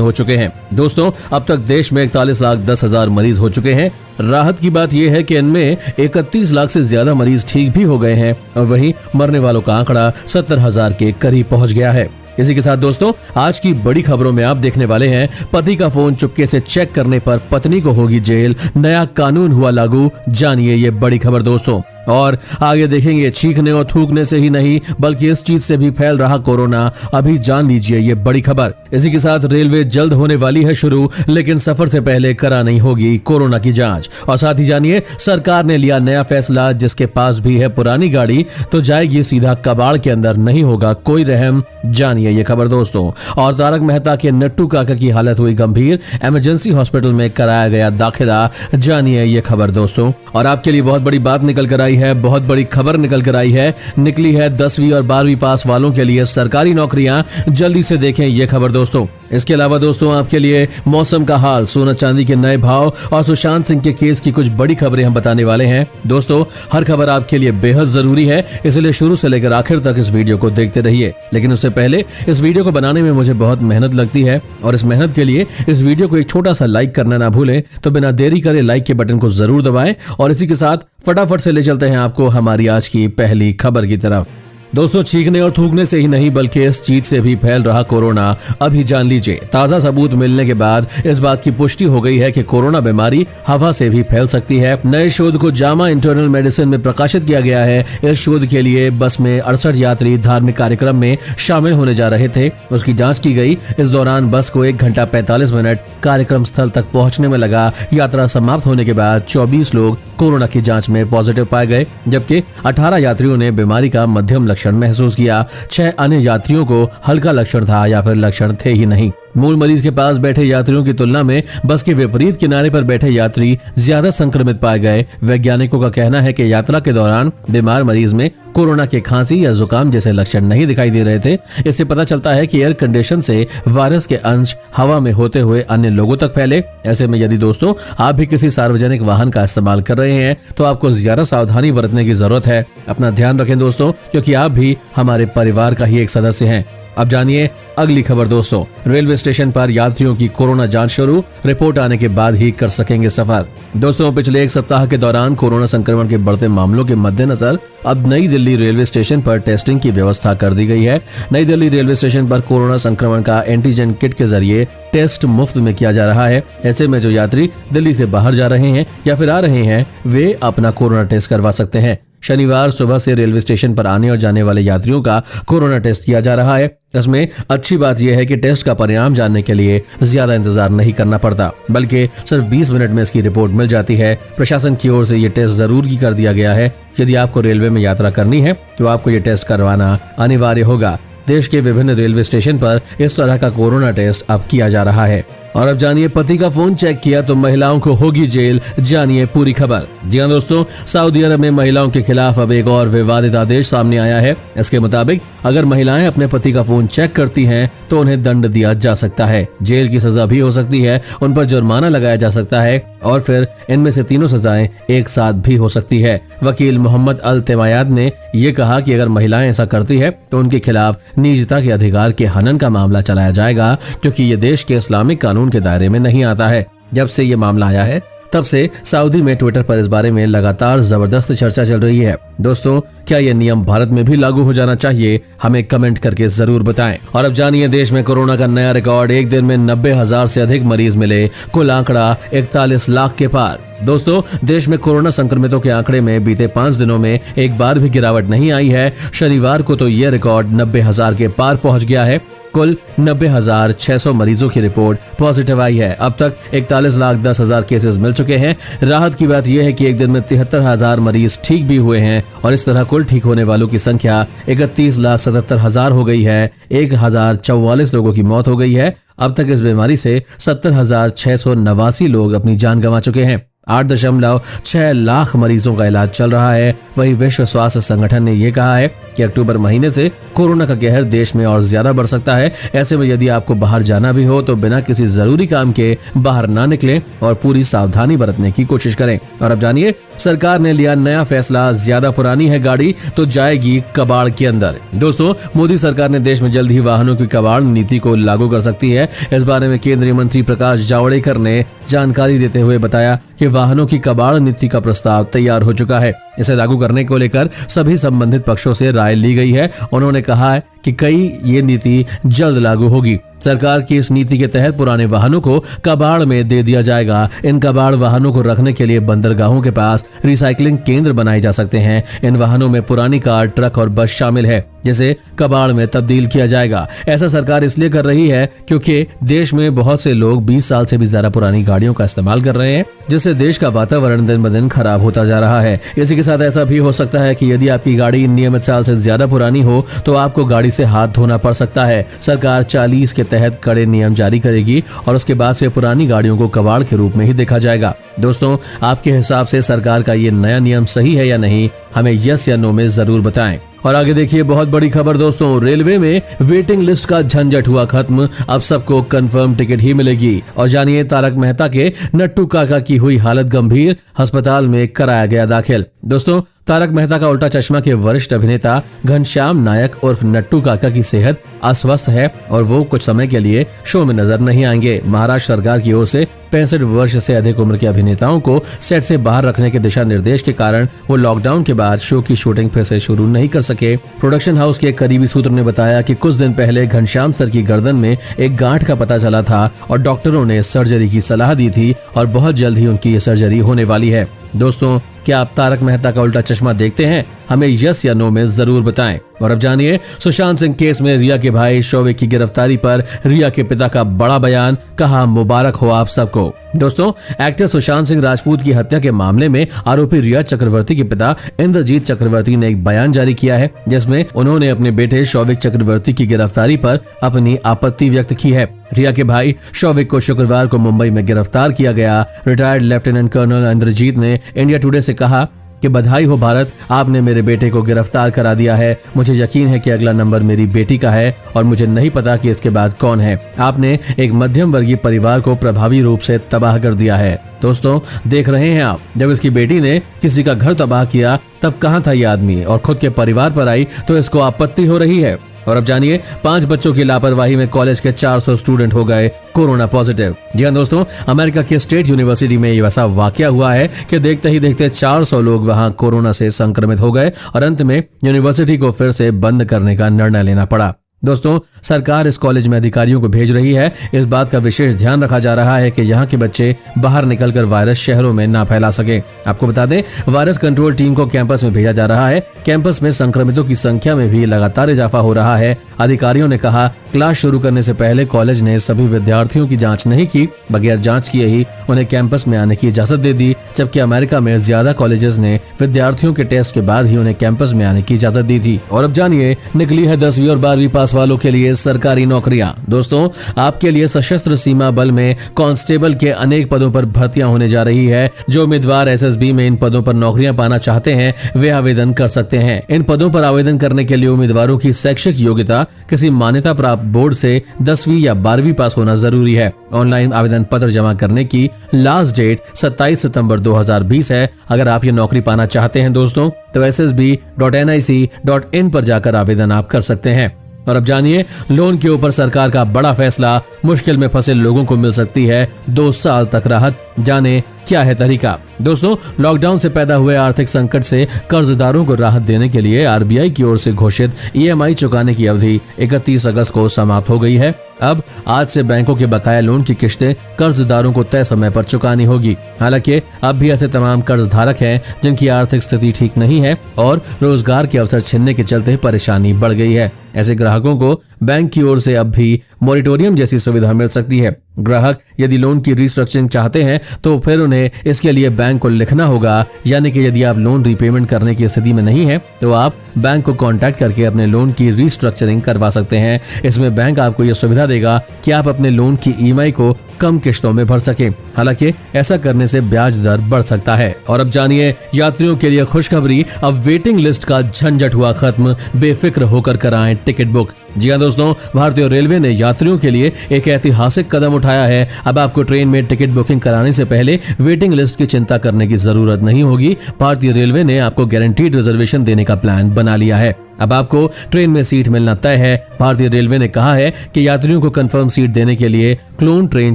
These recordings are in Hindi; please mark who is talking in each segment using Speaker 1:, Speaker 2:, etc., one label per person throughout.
Speaker 1: हो चुके हैं। दोस्तों, अब तक देश में 41,10,000 मरीज हो चुके हैं। राहत की बात यह है कि इनमें 31 लाख से ज्यादा मरीज ठीक भी हो गए हैं और वहीं मरने वालों का आंकड़ा 70,000 के करीब पहुंच गया है। इसी के साथ दोस्तों, आज की बड़ी खबरों में आप देखने वाले हैं, पति का फोन चुपके से चेक करने पर पत्नी को होगी जेल, नया कानून हुआ लागू। जानिए ये बड़ी खबर दोस्तों। और आगे देखेंगे, छींकने और थूकने से ही नहीं बल्कि इस चीज से भी फैल रहा कोरोना। अभी जान लीजिए ये बड़ी खबर। इसी के साथ रेलवे जल्द होने वाली है शुरू, लेकिन सफर से पहले करानी होगी कोरोना की जांच। और साथ ही जानिए, सरकार ने लिया नया फैसला, जिसके पास भी है पुरानी गाड़ी तो जाएगी सीधा कबाड़ के अंदर, नहीं होगा कोई रहम। जानिए ये खबर दोस्तों। और तारक मेहता के नट्टू काका की हालत हुई गंभीर, इमरजेंसी हॉस्पिटल में कराया गया दाखिला। जानिए ये खबर दोस्तों। और आपके लिए बहुत बड़ी बात निकल कर आई है, बहुत बड़ी खबर निकल कर आई है। निकली है 10वीं और 12वीं पास वालों के लिए सरकारी नौकरियां। जल्दी से देखें ये खबर दोस्तों। इसके अलावा दोस्तों, आपके लिए मौसम का हाल, सोना चांदी के नए भाव और सुशांत सिंह के केस की कुछ बड़ी खबरें हम बताने वाले हैं। दोस्तों, हर खबर आपके लिए बेहद जरूरी है, इसलिए शुरू से लेकर आखिर तक इस वीडियो को देखते रहिए। लेकिन उससे पहले इस वीडियो को बनाने में मुझे बहुत मेहनत लगती है और इस मेहनत के लिए इस वीडियो को एक छोटा सा लाइक करना ना भूलें। तो बिना देरी करे लाइक के बटन को जरूर दबाएं और इसी के साथ फटाफट से ले चलते हैं आपको हमारी आज की पहली खबर की तरफ। दोस्तों, छींकने और थूकने से ही नहीं बल्कि इस चीज से भी फैल रहा कोरोना। अभी जान लीजिए, ताजा सबूत मिलने के बाद इस बात की पुष्टि हो गई है कि कोरोना बीमारी हवा से भी फैल सकती है। नए शोध को जामा इंटरनल मेडिसिन में प्रकाशित किया गया है। इस शोध के लिए बस में 68 यात्री धार्मिक कार्यक्रम में शामिल होने जा रहे थे, उसकी जाँच की गई। इस दौरान बस को 1 घंटा 45 मिनट कार्यक्रम स्थल तक पहुँचने में लगा। यात्रा समाप्त होने के बाद 24 लोग कोरोना की जांच में पॉजिटिव पाए गए, जबकि 18 यात्रियों ने बीमारी का मध्यम लक्षण महसूस किया। 6 अन्य यात्रियों को हल्का लक्षण था या फिर लक्षण थे ही नहीं। मूल मरीज के पास बैठे यात्रियों की तुलना में बस के विपरीत किनारे पर बैठे यात्री ज्यादा संक्रमित पाए गए। वैज्ञानिकों का कहना है कि यात्रा के दौरान बीमार मरीज में कोरोना के खांसी या जुकाम जैसे लक्षण नहीं दिखाई दे रहे थे। इससे पता चलता है कि एयर कंडीशन से वायरस के अंश हवा में होते हुए अन्य लोगों तक फैले। ऐसे में यदि दोस्तों आप भी किसी सार्वजनिक वाहन का इस्तेमाल कर रहे हैं तो आपको ज्यादा सावधानी बरतने की जरूरत है। अपना ध्यान रखें दोस्तों, क्योंकि आप भी हमारे परिवार का ही एक सदस्य हैं। अब जानिए अगली खबर दोस्तों। रेलवे स्टेशन पर यात्रियों की कोरोना जांच शुरू, रिपोर्ट आने के बाद ही कर सकेंगे सफर। दोस्तों, पिछले 1 सप्ताह के दौरान कोरोना संक्रमण के बढ़ते मामलों के मद्देनजर अब नई दिल्ली रेलवे स्टेशन पर टेस्टिंग की व्यवस्था कर दी गई है। नई दिल्ली रेलवे स्टेशन पर कोरोना संक्रमण का एंटीजन किट के जरिए टेस्ट मुफ्त में किया जा रहा है। ऐसे में जो यात्री दिल्ली से बाहर जा रहे हैं या फिर आ रहे हैं, वे अपना कोरोना टेस्ट करवा सकते हैं। शनिवार सुबह से रेलवे स्टेशन पर आने और जाने वाले यात्रियों का कोरोना टेस्ट किया जा रहा है। इसमें अच्छी बात यह है कि टेस्ट का परिणाम जानने के लिए ज्यादा इंतजार नहीं करना पड़ता, बल्कि सिर्फ 20 मिनट में इसकी रिपोर्ट मिल जाती है। प्रशासन की ओर से ये टेस्ट जरूरी कर दिया गया है। यदि आपको रेलवे में यात्रा करनी है तो आपको ये टेस्ट करवाना अनिवार्य होगा। देश के विभिन्न रेलवे स्टेशन पर इस तरह का कोरोना टेस्ट अब किया जा रहा है। और अब जानिए, पति का फोन चेक किया तो महिलाओं को होगी जेल। जानिए पूरी खबर। जी हाँ दोस्तों, सऊदी अरब में महिलाओं के खिलाफ अब एक और विवादित आदेश सामने आया है। इसके मुताबिक अगर महिलाएं अपने पति का फोन चेक करती हैं तो उन्हें दंड दिया जा सकता है, जेल की सजा भी हो सकती है, उन पर जुर्माना लगाया जा सकता है और फिर इनमें से तीनों सजाएं एक साथ भी हो सकती है। वकील मोहम्मद अल तेमायाद ने यह कहा कि अगर महिलाएं ऐसा करती है तो उनके खिलाफ निजता के अधिकार के हनन का मामला चलाया जाएगा, क्योंकि ये देश के इस्लामिक कानून के दायरे में नहीं आता है। जब से ये मामला आया है तब से सऊदी में ट्विटर पर इस बारे में लगातार जबरदस्त चर्चा चल रही है। दोस्तों, क्या ये नियम भारत में भी लागू हो जाना चाहिए? हमें कमेंट करके जरूर बताएं। और अब जानिए, देश में कोरोना का नया रिकॉर्ड। एक दिन में 90,000 से अधिक मरीज मिले, कुल आंकड़ा 41 लाख के पार। दोस्तों, देश में कोरोना संक्रमितों के आंकड़े में बीते 5 दिनों में एक बार भी गिरावट नहीं आई है। शनिवार को तो यह रिकॉर्ड 90,000 के पार पहुंच गया है। कुल 90,600 मरीजों की रिपोर्ट पॉजिटिव आई है। अब तक 41,10,000 केसेस मिल चुके हैं। राहत की बात यह है कि एक दिन में 73,000 मरीज ठीक भी हुए हैं और इस तरह कुल ठीक होने वालों की संख्या 31,77,000 हो गई है। 1,044 लोगों की मौत हो गई है। अब तक इस बीमारी से 70,689 लोग अपनी जान गंवा चुके हैं। 8.6 लाख मरीजों का इलाज चल रहा है। वहीं विश्व स्वास्थ्य संगठन ने यह कहा है कि अक्टूबर महीने से कोरोना का कहर देश में और ज्यादा बढ़ सकता है। ऐसे में यदि आपको बाहर जाना भी हो तो बिना किसी जरूरी काम के बाहर ना निकलें और पूरी सावधानी बरतने की कोशिश करें। और अब जानिए, सरकार ने लिया नया फैसला, ज्यादा पुरानी है गाड़ी तो जाएगी कबाड़ के अंदर। दोस्तों, मोदी सरकार ने देश में जल्द ही वाहनों की कबाड़ नीति को लागू कर सकती है। इस बारे में केंद्रीय मंत्री प्रकाश जावड़ेकर ने जानकारी देते हुए बताया कि वाहनों की कबाड़ नीति का प्रस्ताव तैयार हो चुका है। इसे लागू करने को लेकर सभी संबंधित पक्षों से राय ली गई है। उन्होंने कहा है कि ये नीति जल्द लागू होगी। सरकार की इस नीति के तहत पुराने वाहनों को कबाड़ में दे दिया जाएगा। इन कबाड़ वाहनों को रखने के लिए बंदरगाहों के पास रिसाइकलिंग केंद्र बनाए जा सकते हैं। इन वाहनों में पुरानी कार, ट्रक और बस शामिल है, जिसे कबाड़ में तब्दील किया जाएगा। ऐसा सरकार इसलिए कर रही है क्योंकि देश में बहुत से लोग 20 साल से भी ज्यादा पुरानी गाड़ियों का इस्तेमाल कर रहे हैं, जिससे देश का वातावरण दिन ब दिन खराब होता जा रहा है। इसी के साथ ऐसा भी हो सकता है कि यदि आपकी गाड़ी नियमित साल से ज्यादा पुरानी हो तो आपको गाड़ी से हाथ धोना पड़ सकता है। सरकार 40 के तहत कड़े नियम जारी करेगी और उसके बाद से पुरानी गाड़ियों को कबाड़ के रूप में ही देखा जाएगा। दोस्तों, आपके हिसाब से सरकार का ये नया नियम सही है या नहीं, हमें यस या नो में जरूर बताएं। और आगे देखिए बहुत बड़ी खबर दोस्तों, रेलवे में वेटिंग लिस्ट का झंझट हुआ खत्म। अब सबको कंफर्म टिकट ही मिलेगी। और जानिए, तारक मेहता के नट्टू काका की हुई हालत गंभीर, अस्पताल में कराया गया दाखिल। दोस्तों, तारक मेहता का उल्टा चश्मा के वरिष्ठ अभिनेता घनश्याम नायक उर्फ नट्टू काका की सेहत अस्वस्थ है और वो कुछ समय के लिए शो में नजर नहीं आएंगे। महाराष्ट्र सरकार की ओर से 65 वर्ष से अधिक उम्र के अभिनेताओं को सेट से बाहर रखने के दिशा निर्देश के कारण वो लॉकडाउन के बाद शो की शूटिंग फिर से शुरू नहीं कर सके। प्रोडक्शन हाउस के एक करीबी सूत्र ने बताया कि कुछ दिन पहले घनश्याम सर की गर्दन में एक गांठ का पता चला था और डॉक्टरों ने सर्जरी की सलाह दी थी और बहुत जल्द ही उनकी ये सर्जरी होने वाली है। दोस्तों, क्या आप तारक मेहता का उल्टा चश्मा देखते हैं? हमें यस या नो में जरूर बताएं। और अब जानिए, सुशांत सिंह केस में रिया के भाई शौविक की गिरफ्तारी पर रिया के पिता का बड़ा बयान, कहा मुबारक हो आप सबको। दोस्तों, एक्टर सुशांत सिंह राजपूत की हत्या के मामले में आरोपी रिया चक्रवर्ती के पिता इंद्रजीत चक्रवर्ती ने एक बयान जारी किया है, जिसमें उन्होंने अपने बेटे शौविक चक्रवर्ती की गिरफ्तारी पर अपनी आपत्ति व्यक्त की है। रिया के भाई शौविक को शुक्रवार को मुंबई में गिरफ्तार किया गया। रिटायर्ड लेफ्टिनेंट कर्नल इंद्रजीत ने इंडिया टुडे से कहा कि बधाई हो भारत, आपने मेरे बेटे को गिरफ्तार करा दिया है। मुझे यकीन है कि अगला नंबर मेरी बेटी का है और मुझे नहीं पता कि इसके बाद कौन है। आपने एक मध्यम वर्गीय परिवार को प्रभावी रूप से तबाह कर दिया है। दोस्तों, देख रहे हैं आप, जब इसकी बेटी ने किसी का घर तबाह किया तब कहाँ था ये आदमी, और खुद के परिवार पर आई तो इसको आपत्ति हो रही है। और अब जानिए, 5 बच्चों की लापरवाही में कॉलेज के 400 स्टूडेंट हो गए कोरोना पॉजिटिव। जी हाँ दोस्तों, अमेरिका की स्टेट यूनिवर्सिटी में ये वैसा वाकया हुआ है कि देखते ही देखते 400 लोग वहां कोरोना से संक्रमित हो गए और अंत में यूनिवर्सिटी को फिर से बंद करने का निर्णय लेना पड़ा। दोस्तों, सरकार इस कॉलेज में अधिकारियों को भेज रही है। इस बात का विशेष ध्यान रखा जा रहा है कि यहाँ के बच्चे बाहर निकलकर वायरस शहरों में ना फैला सके। आपको बता दें, वायरस कंट्रोल टीम को कैंपस में भेजा जा रहा है। कैंपस में संक्रमितों की संख्या में भी लगातार इजाफा हो रहा है। अधिकारियों ने कहा, क्लास शुरू करने से पहले कॉलेज ने सभी विद्यार्थियों की जांच नहीं की, बगैर जांच किए ही उन्हें कैंपस में आने की इजाजत दे दी। जबकि अमेरिका में ज्यादा कॉलेजेस ने विद्यार्थियों के टेस्ट के बाद ही उन्हें कैंपस में आने की इजाजत दी थी। और अब जानिए, निकली है 10वीं और 12वीं पास वालों के लिए सरकारी नौकरियां। दोस्तों, आपके लिए सशस्त्र सीमा बल में कांस्टेबल के अनेक पदों पर भर्तियां होने जा रही है। जो उम्मीदवार एसएसबी में इन पदों पर नौकरियां पाना चाहते हैं वे आवेदन कर सकते हैं। इन पदों पर आवेदन करने के लिए उम्मीदवारों की शैक्षिक योग्यता किसी मान्यता प्राप्त बोर्ड से 10वीं या 12वीं पास होना जरूरी है। ऑनलाइन आवेदन पत्र जमा करने की लास्ट डेट 27 सितंबर 2020 है। अगर आप ये नौकरी पाना चाहते हैं दोस्तों, तो ssb.nic.in पर जाकर आवेदन आप कर सकते हैं। और अब जानिए, लोन के ऊपर सरकार का बड़ा फैसला, मुश्किल में फंसे लोगों को मिल सकती है 2 साल तक राहत। जाने क्या है तरीका। दोस्तों, लॉकडाउन से पैदा हुए आर्थिक संकट से कर्जदारों को राहत देने के लिए आरबीआई की ओर से घोषित ईएमआई चुकाने की अवधि 31 अगस्त को समाप्त हो गई है। अब आज से बैंकों के बकाया लोन की किश्तें कर्जदारों को तय समय पर चुकानी होगी। हालांकि अब भी ऐसे तमाम कर्ज धारक हैं जिनकी आर्थिक स्थिति ठीक नहीं है और रोजगार के अवसर छिनने के चलते परेशानी बढ़ गई है। ऐसे ग्राहकों को बैंक की ओर से अब भी मोरिटोरियम जैसी सुविधा मिल सकती है। ग्राहक यदि लोन की रिस्ट्रक्चरिंग चाहते हैं तो फिर उन्हें इसके लिए बैंक को लिखना होगा, यानी कि यदि आप लोन रीपेमेंट करने की स्थिति में नहीं है तो आप बैंक को कांटेक्ट करके अपने लोन की रिस्ट्रक्चरिंग करवा सकते हैं। इसमें बैंक आपको यह सुविधा देगा कि आप अपने लोन की ईएमआई को कम किश्तों में भर सकें। हालांकि ऐसा करने से ब्याज दर बढ़ सकता है। और अब जानिए यात्रियों के लिए खुशखबरी, अब वेटिंग लिस्ट का झंझट हुआ खत्म, बेफिक्र होकर कराएं टिकट बुक। जी हां दोस्तों, भारतीय रेलवे ने यात्रियों के लिए एक ऐतिहासिक कदम उठाया है। अब आपको ट्रेन में टिकट बुकिंग कराने से पहले वेटिंग लिस्ट की चिंता करने की जरूरत नहीं होगी। भारतीय रेलवे ने आपको गारंटीड रिजर्वेशन देने का प्लान बना लिया है। अब आपको ट्रेन में सीट मिलना तय है। भारतीय रेलवे ने कहा है कि यात्रियों को कंफर्म सीट देने के लिए क्लोन ट्रेन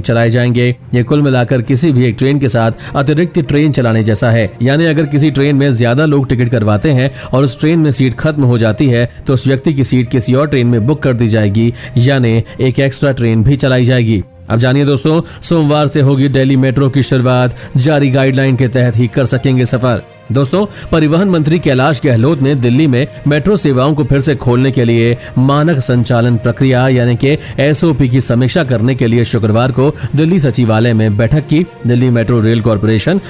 Speaker 1: चलाए जाएंगे। ये कुल मिलाकर किसी भी एक ट्रेन के साथ अतिरिक्त ट्रेन चलाने जैसा है। यानी अगर किसी ट्रेन में ज्यादा लोग टिकट करवाते हैं और उस ट्रेन में सीट खत्म हो जाती है तो उस व्यक्ति की सीट किसी और ट्रेन में बुक कर दी जाएगी, यानी एक एक्स्ट्रा ट्रेन भी चलाई जाएगी। अब जानिए दोस्तों, सोमवार से होगी दिल्ली मेट्रो की शुरुआत। जारी गाइडलाइन के तहत ही कर सकेंगे सफर। दोस्तों, परिवहन मंत्री कैलाश गहलोत ने दिल्ली में मेट्रो सेवाओं को फिर से खोलने के लिए मानक संचालन प्रक्रिया यानी कि एसओपी की समीक्षा करने के लिए शुक्रवार को दिल्ली सचिवालय में बैठक की। Delhi metro rail corporation